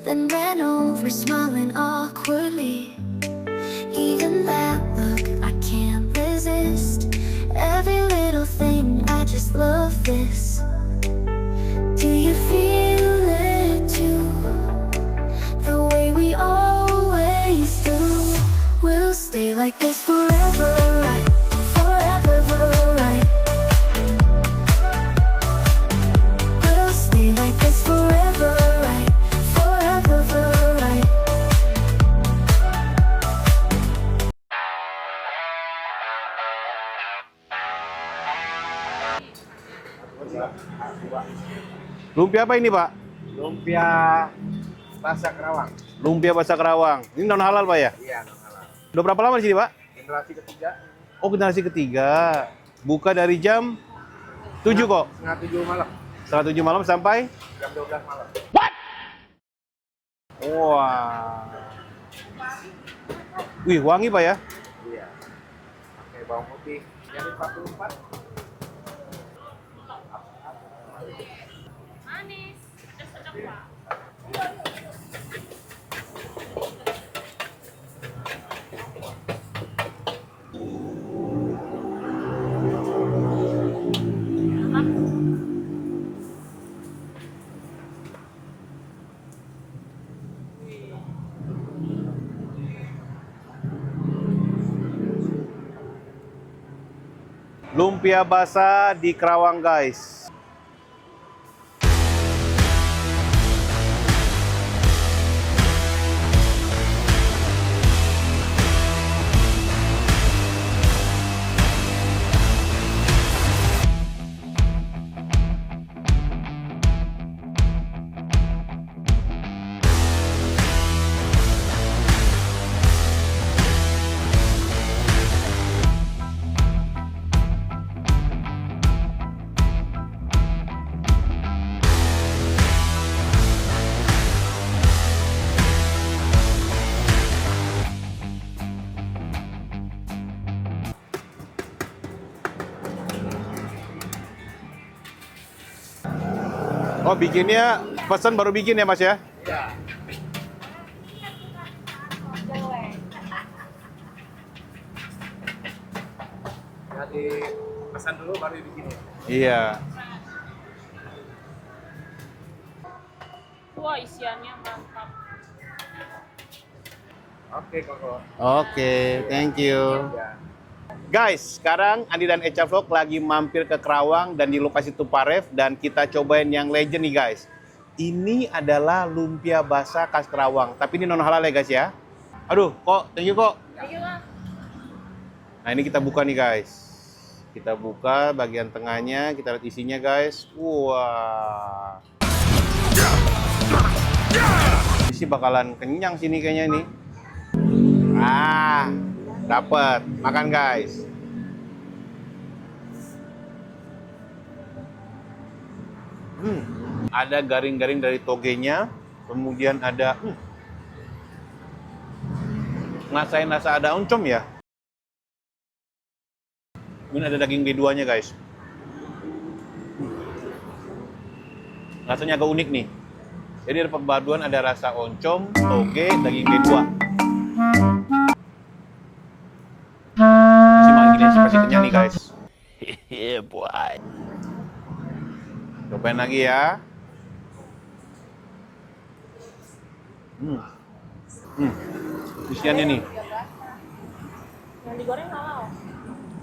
then ran over smiling awkwardly. Even that look, I can't resist. Every little thing, I just love this. Do you feel it too? The way we always do. We'll stay like this forever, right? Forever, right? We'll stay like this forever, right? Forever, right? Lumpia apa ini, Pak? Lumpia Basa Kerawang. Lumpia Basa Kerawang. Ini non halal, Pak ya? Iya, non halal. Udah berapa lama di sini, Pak? Generasi ketiga. Oh, generasi ketiga. Buka dari jam 7 kok. Setengah 7 malam. Setengah 7 malam sampai? Jam 12 malam. Wah. Wih, wangi, Pak ya? Iya. Pakai bawang putih. Jadi 44. Manis, pedas sedap Pak. Lumpia Basa di Kerawang, guys. Oh, bikinnya pesan baru bikin ya, Mas ya? Iya. Jadi pesan dulu baru bikin ya. Iya. Wah, isiannya mantap. Oke, Koko. Oke, thank you. Ya. Guys, sekarang Andi dan Echa Vlog lagi mampir ke Kerawang dan di lokasi Tuparef dan kita cobain yang legend nih, guys. Ini adalah lumpia basa khas Kerawang, tapi ini non halal ya, guys ya. Aduh, kok, thank you kok. Ayo lah. Nah, ini kita buka nih, guys. Kita buka bagian tengahnya, kita lihat isinya, guys. Wah. Isi bakalan kenyang sini kayaknya nih. Ah, dapat. Makan, guys. Ada garing-garing dari togenya, kemudian ada ngasain rasa ada oncom ya. Ini ada daging B2-nya, guys. Rasanya agak unik nih. Jadi ada perpaduan, ada rasa oncom, toge, daging B2. Simak gini sih pasti kenyang nih, guys. Yeah, boy. Cobain lagi ya. Isiannya nih. Yang digoreng halal.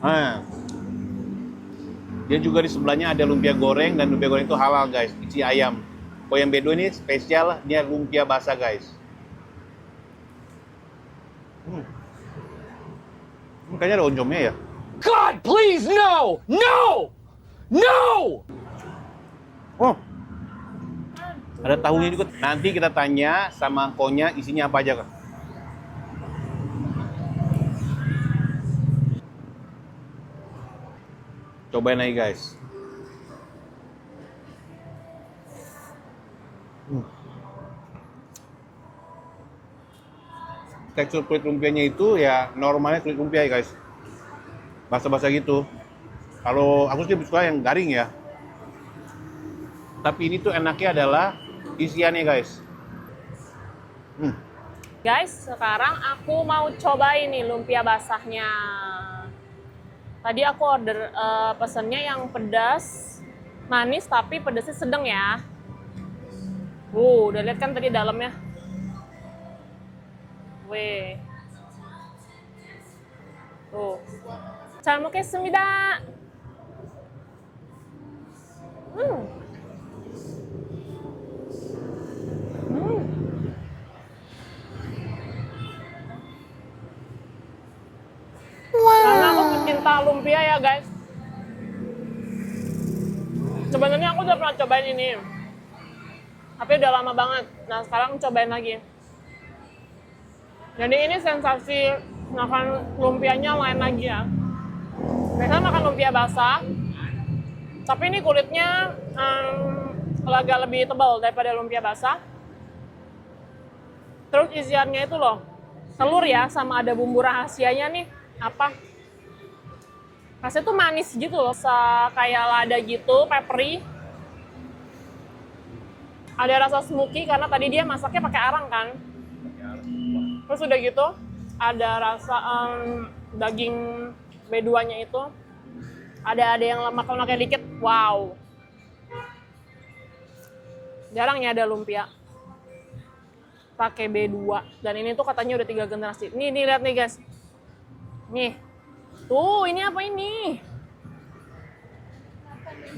Nah, dia juga di sebelahnya ada lumpia goreng dan lumpia goreng itu halal, guys, isi ayam. Kalau yang B2 ini spesial, dia lumpia basah, guys. Kayaknya ada oncomnya ya. God, please, no! No! No! Oh, ada tahunya juga. Nanti kita tanya sama konya isinya apa aja, Kak. Cobain lagi, guys. Tekstur kulit lumpianya itu ya normalnya kulit lumpia ya, guys. Basah-basah gitu. Kalau aku sih lebih suka yang garing ya. Tapi ini tuh enaknya adalah isiannya, guys. Guys, sekarang aku mau cobain nih lumpia basahnya. Tadi aku order pesennya yang pedas, manis tapi pedasnya sedang ya. Udah lihat kan tadi dalamnya. Weh. Tuh. 잘 먹겠습니다. Karena aku pecinta lumpia ya guys. Sebenarnya aku udah pernah cobain ini, tapi udah lama banget. Nah sekarang cobain lagi. Jadi ini sensasi makan lumpianya lain lagi ya. Biasanya makan lumpia basah, tapi ini kulitnya agak lebih tebal daripada lumpia basah. Terus isiannya itu loh, telur ya, sama ada bumbu rahasianya nih. Apa? Rasanya tuh manis gitu loh, kayak lada gitu, peppery. Ada rasa smoky karena tadi dia masaknya pakai arang kan. Terus udah gitu, ada rasa daging B2-nya itu. Ada yang lemak-lemaknya dikit. Wow. Jarang ya ada lumpia pakai B2. Dan ini tuh katanya udah 3 generasi. Nih lihat nih guys. Nih. Tuh, ini apa ini?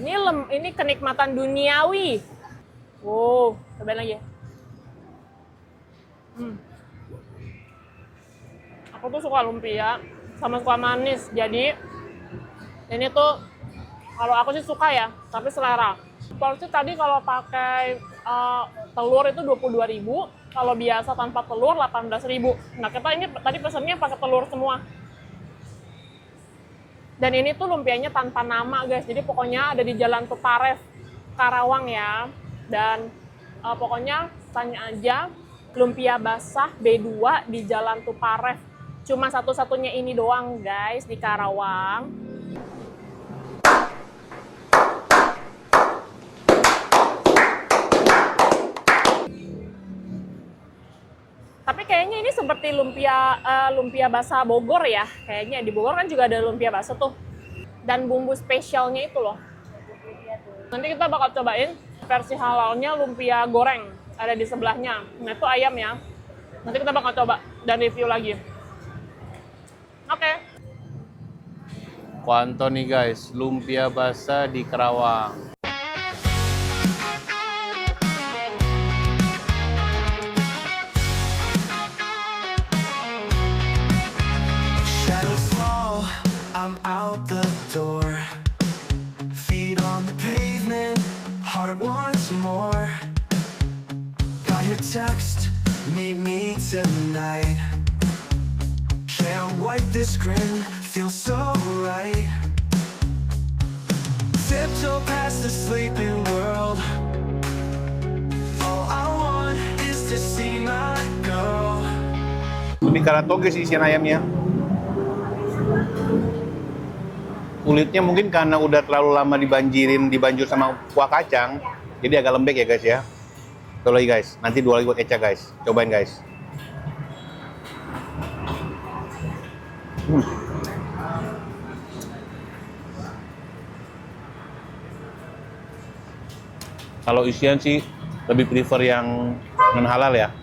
Ini kenikmatan duniawi. Wow, cobain lagi. Aku tuh suka lumpia, sama suka manis. Jadi, ini tuh kalau aku sih suka ya, tapi selera. Porsi tadi kalau pakai telur itu 22.000, kalau biasa tanpa telur 18.000. Nah, kita ini tadi pesennya pakai telur semua. Dan ini tuh lumpianya tanpa nama guys, jadi pokoknya ada di Jalan Tuparev, Karawang ya. Dan pokoknya tanya aja lumpia basah B2 di Jalan Tuparev. Cuma satu-satunya ini doang guys di Karawang. Tapi kayaknya ini seperti lumpia basah Bogor ya. Kayaknya di Bogor kan juga ada lumpia basah tuh. Dan bumbu spesialnya itu loh. Nanti kita bakal cobain versi halalnya lumpia goreng. Ada di sebelahnya. Nah itu ayam ya. Nanti kita bakal coba dan review lagi. Oke. Kuanto nih guys, lumpia basah di Karawang. Shadows fall, I'm out the door. Feet on the pavement, heart wants more. Got your text, meet me tonight. Can't wipe this grin, feels so right. Tiptoe past the sleeping world. All I want is to see my girl. Ini karena toge sih isian ayamnya. Kulitnya mungkin karena udah terlalu lama dibanjur sama kuah kacang, jadi agak lembek ya guys ya. Tuh lagi guys, nanti 2 lagi buat Eca guys. Cobain guys. Kalau isian sih lebih prefer yang non halal ya,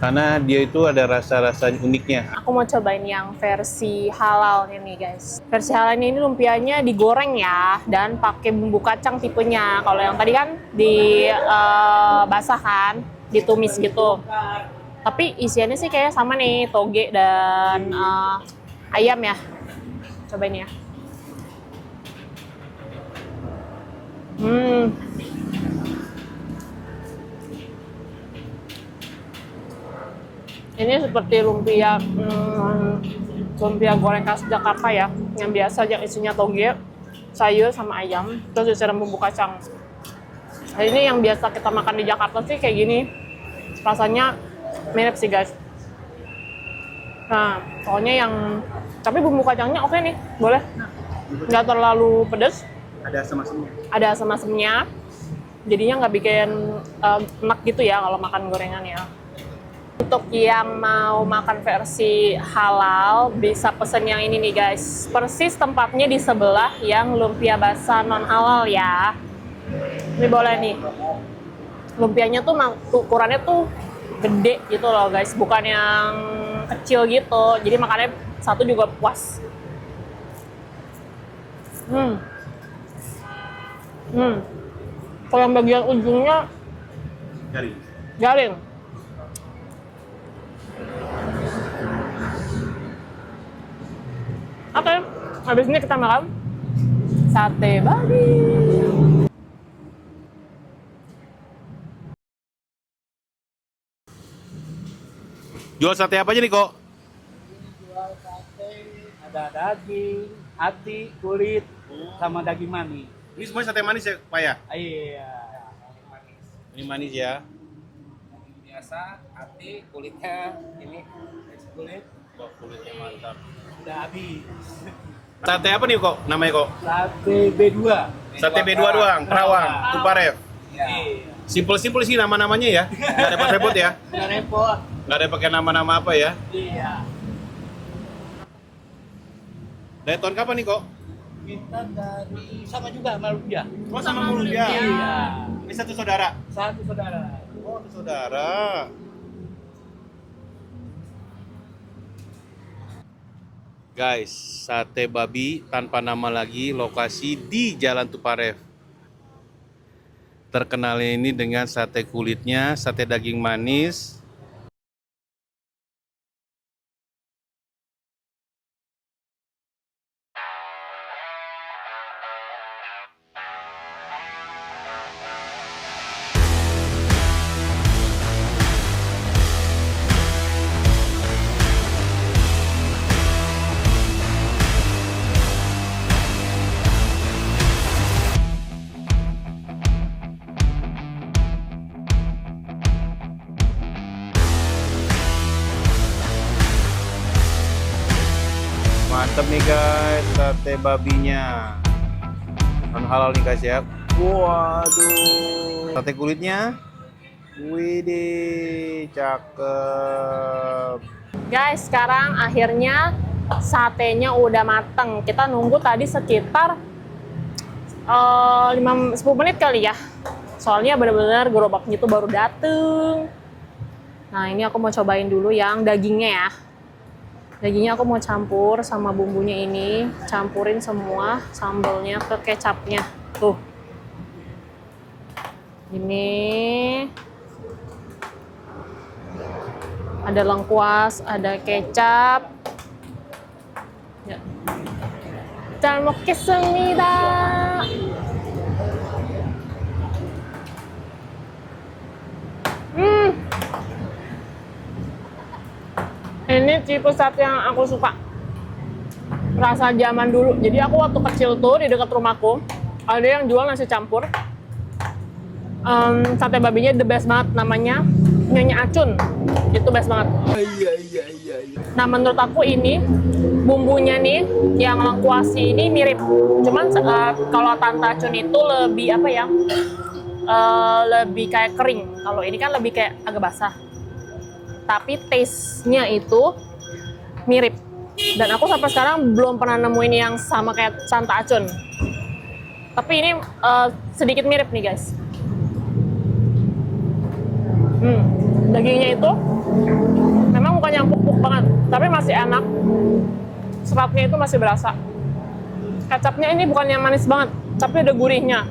karena dia itu ada rasa-rasa uniknya. Aku mau cobain yang versi halalnya nih guys. Versi halalnya ini lumpianya digoreng ya, dan pakai bumbu kacang tipenya. Kalau yang tadi kan basah kan, ditumis gitu. Tapi isiannya sih kayak sama nih, toge dan ayam ya. Cobain ya. Ini seperti lumpia goreng khas Jakarta ya, yang biasa yang isinya toge, sayur sama ayam, terus disiram bumbu kacang. Nah, ini yang biasa kita makan di Jakarta sih kayak gini, rasanya mirip sih guys. Nah, pokoknya yang tapi bumbu kacangnya oke nih, boleh, nggak terlalu pedes. Ada asam-asamnya. Ada asam-asamnya, jadinya nggak bikin enak gitu ya kalau makan gorengan ya. Untuk yang mau makan versi halal, bisa pesen yang ini nih guys. Persis tempatnya di sebelah yang lumpia basah non halal ya. Ini boleh nih. Lumpianya tuh ukurannya tuh gede gitu loh guys, bukan yang kecil gitu. Jadi makannya satu juga puas. Kalau yang bagian ujungnya garing. Oke, habis ini kita makan sate babi. Jual sate apa aja nih kok? Jual sate, ada daging, hati, kulit, sama daging manis. Ini semua sate manis ya Pak ya? Iya. Ini manis ya. Daging biasa, hati, kulitnya ini kulit Kok kulitnya mantap. Udah habis. Sate apa nih kok namanya kok? Sate B2. Sate B2 doang, Kerawang, Tuparef. Iya. Simpel-simpel sih nama-namanya ya. Nggak repot-repot ya. Nggak repot. Nggak ada pakai nama-nama apa ya. Iya. Dari tahun kapan nih kok? Kita dari sama juga sama Lumpia. Oh sama Lumpia. Iya. Ini satu saudara. Satu saudara. Oh satu saudara. Guys, sate babi tanpa nama lagi, lokasi di Jalan Tuparef. Terkenal ini dengan sate kulitnya, sate daging manis. Mantap nih guys, sate babinya. Non halal nih guys ya. Waduh. Sate kulitnya. Widih, cakep. Guys, sekarang akhirnya satenya udah mateng. Kita nunggu tadi sekitar 10 menit kali ya. Soalnya bener-bener gerobaknya tuh baru dateng. Nah, ini aku mau cobain dulu yang dagingnya ya. Dagingnya aku mau campur sama bumbunya ini, campurin semua sambelnya ke kecapnya. Tuh. Ini ada lengkuas, ada kecap. Ya. 잘 먹겠습니다. Ini tipe sate yang aku suka. Rasa zaman dulu. Jadi aku waktu kecil tuh di dekat rumahku ada yang jual nasi campur. Sate babinya the best banget, namanya Nyonya Acun. Itu best banget. Nah, menurut aku ini bumbunya nih yang lengkuasi ini mirip. Cuman kalau Tante Acun itu lebih apa ya? Lebih kayak kering. Kalau ini kan lebih kayak agak basah. Tapi taste-nya itu mirip. Dan aku sampai sekarang belum pernah nemuin yang sama kayak Tante Acun. Tapi ini sedikit mirip nih guys. Dagingnya itu memang bukan yang empuk banget, tapi masih enak. Seratnya itu masih berasa. Kecapnya ini bukan yang manis banget, tapi ada gurihnya.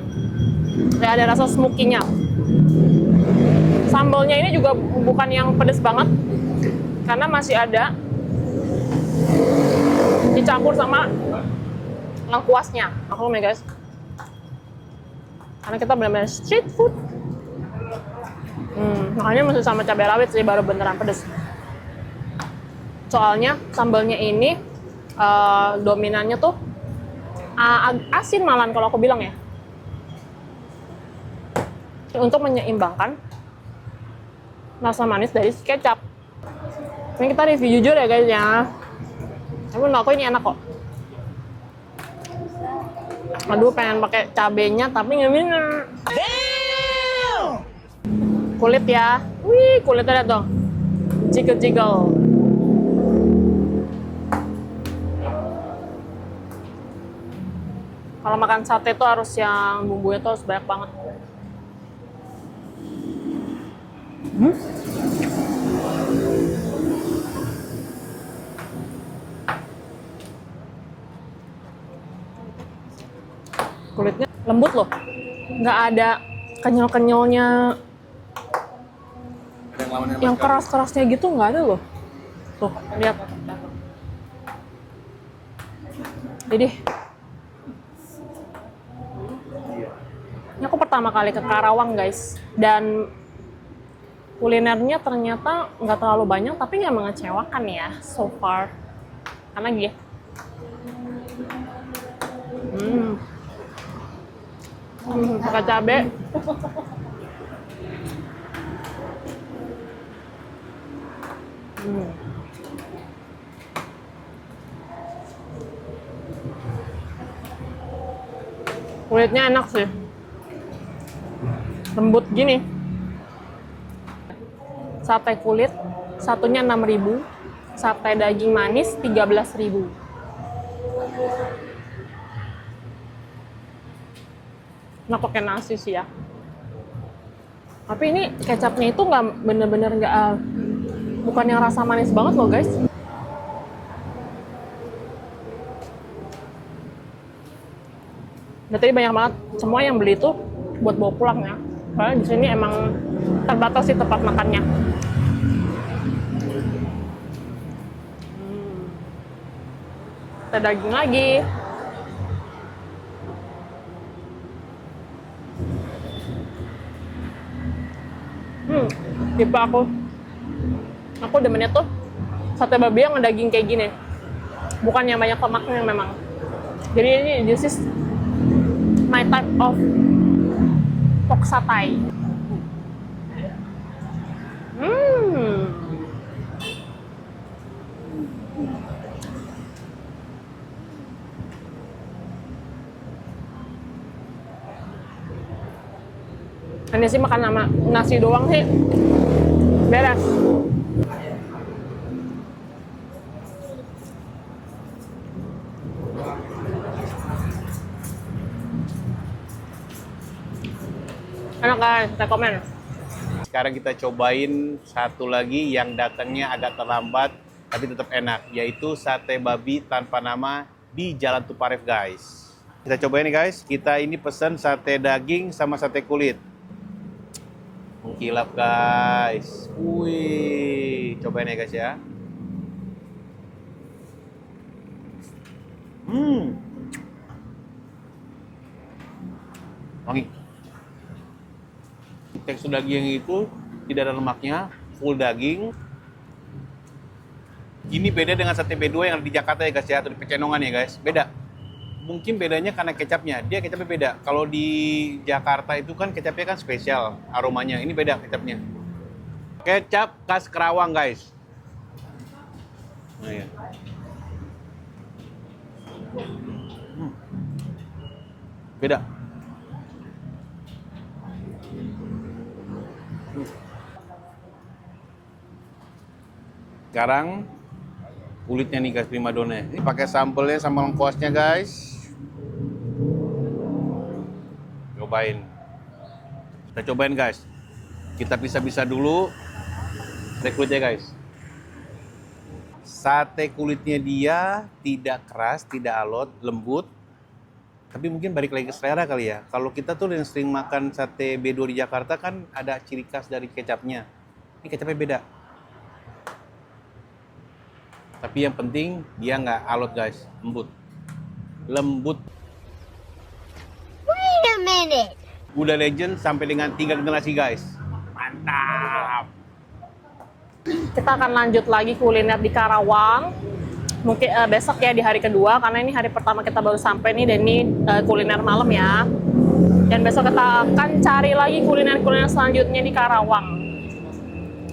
Ya, ada rasa smoky-nya. Sambalnya ini juga bukan yang pedas banget, karena masih ada dicampur sama lengkuasnya. Aku nih guys, karena kita benar-benar street food. Makanya masih sama cabai rawit sih, baru beneran pedes. Soalnya sambalnya ini dominannya tuh asin malan kalau aku bilang ya. Untuk menyeimbangkan rasa manis dari kecap. Ini kita review jujur ya guys ya. Tapi menurut aku ini enak kok. Aduh, pengen pakai cabenya tapi nggak bisa. Kulit ya. Wih, kulitnya lihat dong. Jiggle-jiggle. Kalau makan sate tuh harus yang bumbunya tuh harus banyak banget. Kulitnya lembut loh, nggak ada kenyal-kenyalnya yang keras-kerasnya gitu, nggak ada loh. Tuh, lihat. Jadi, ini aku pertama kali ke Karawang guys, dan kulinernya ternyata nggak terlalu banyak, tapi nggak mengecewakan ya so far. Karena gitu. Pakai cabe. Kulitnya enak sih, lembut gini. Sate kulit satunya 6.000, sate daging manis 13.000. Nah, pakai nasi sih ya. Tapi ini kecapnya itu nggak bener-bener nggak bukan yang rasa manis banget loh guys. Berarti banyak banget, semua yang beli itu buat bawa pulang ya. Karena di sini emang terbatas sih tempat makannya. Ada daging lagi. Tipe aku demennya tuh sate babi yang daging kayak gini, bukan yang banyak lemaknya memang. Jadi ini this is my type of pork satay. Ini sih makan sama nasi doang sih beres. Enak guys, rekomen. Sekarang kita cobain satu lagi yang datangnya agak terlambat tapi tetap enak, yaitu sate babi tanpa nama di Jalan Tuparef guys. Kita cobain nih guys. Kita ini pesen sate daging sama sate kulit. Mengkilap guys. Wih, cobain ya guys ya. Wangi. Tekstur daging itu tidak ada lemaknya, full daging. Ini beda dengan sate B2 yang ada di Jakarta ya guys ya, atau di Pecenongan ya guys. Beda. Mungkin bedanya karena kecapnya. Dia kecapnya beda. Kalau di Jakarta itu kan kecapnya kan spesial aromanya. Ini beda kecapnya. Kecap khas Karawang guys. Nah, ya. Beda. Sekarang kulitnya nih guys, primadona. Ini pakai sambelnya sama lengkuasnya guys. Cobain. Kita cobain guys. Kita pisah-pisah dulu sate kulitnya guys. Sate kulitnya dia tidak keras, tidak alot, lembut. Tapi mungkin balik lagi ke selera kali ya. Kalau kita tuh yang sering makan sate B2 di Jakarta kan ada ciri khas dari kecapnya. Ini kecapnya beda. Tapi yang penting dia nggak alot guys, lembut. Lembut. Wait a minute. Udah legend sampai dengan 3 generasi guys. Mantap. Kita akan lanjut lagi kuliner di Karawang. Mungkin besok ya di hari kedua, karena ini hari pertama kita baru sampai nih, dan ini kuliner malam ya. Dan besok kita akan cari lagi kuliner-kuliner selanjutnya di Karawang.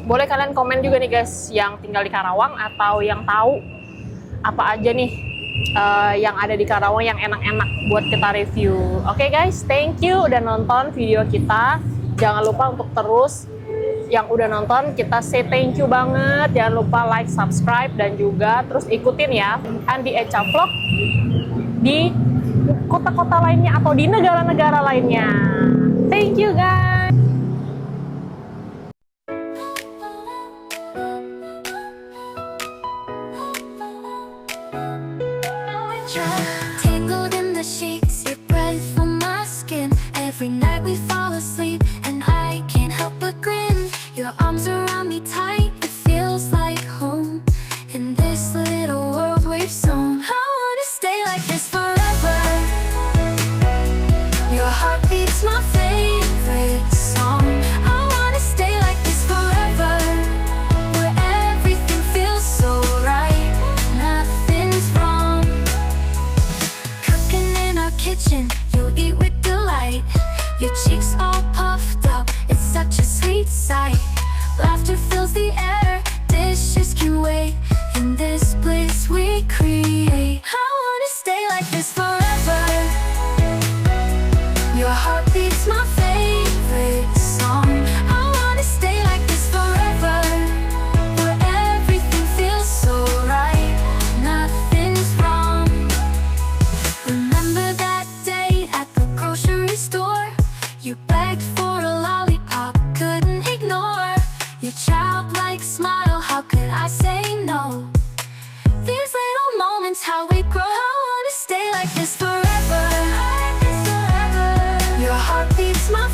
Boleh kalian komen juga nih guys yang tinggal di Karawang atau yang tahu apa aja nih yang ada di Karawang yang enak-enak buat kita review. Oke guys, thank you udah nonton video kita. Jangan lupa untuk terus yang udah nonton. Kita say thank you banget. Jangan lupa like, subscribe, dan juga terus ikutin ya Andi Echa Vlog di kota-kota lainnya atau di negara-negara lainnya. Thank you guys. Tangled in the sheets, your breath on my skin. Every night we fall asleep, and I can't help but grin. Your arms around me tight, it feels like home. In this little world we've sown, I wanna stay like this forever. Your heart beats my favorite song. I wanna stay like this forever, where everything feels so right, nothing's wrong. Cooking in our kitchen, you'll eat with delight. Your cheeks all puffed up, it's such a sweet sight. Laughter fills the air, dishes can wait. In this bliss we create, I wanna stay like this forever. Your heart beats my favorite song. I wanna stay like this forever, where everything feels so right, nothing's wrong. Remember that day at the grocery store? You begged for a lollipop, couldn't ignore your childlike smile. How could I say no? These little moments, how we grow. I wanna stay like this forever. Your heart beats my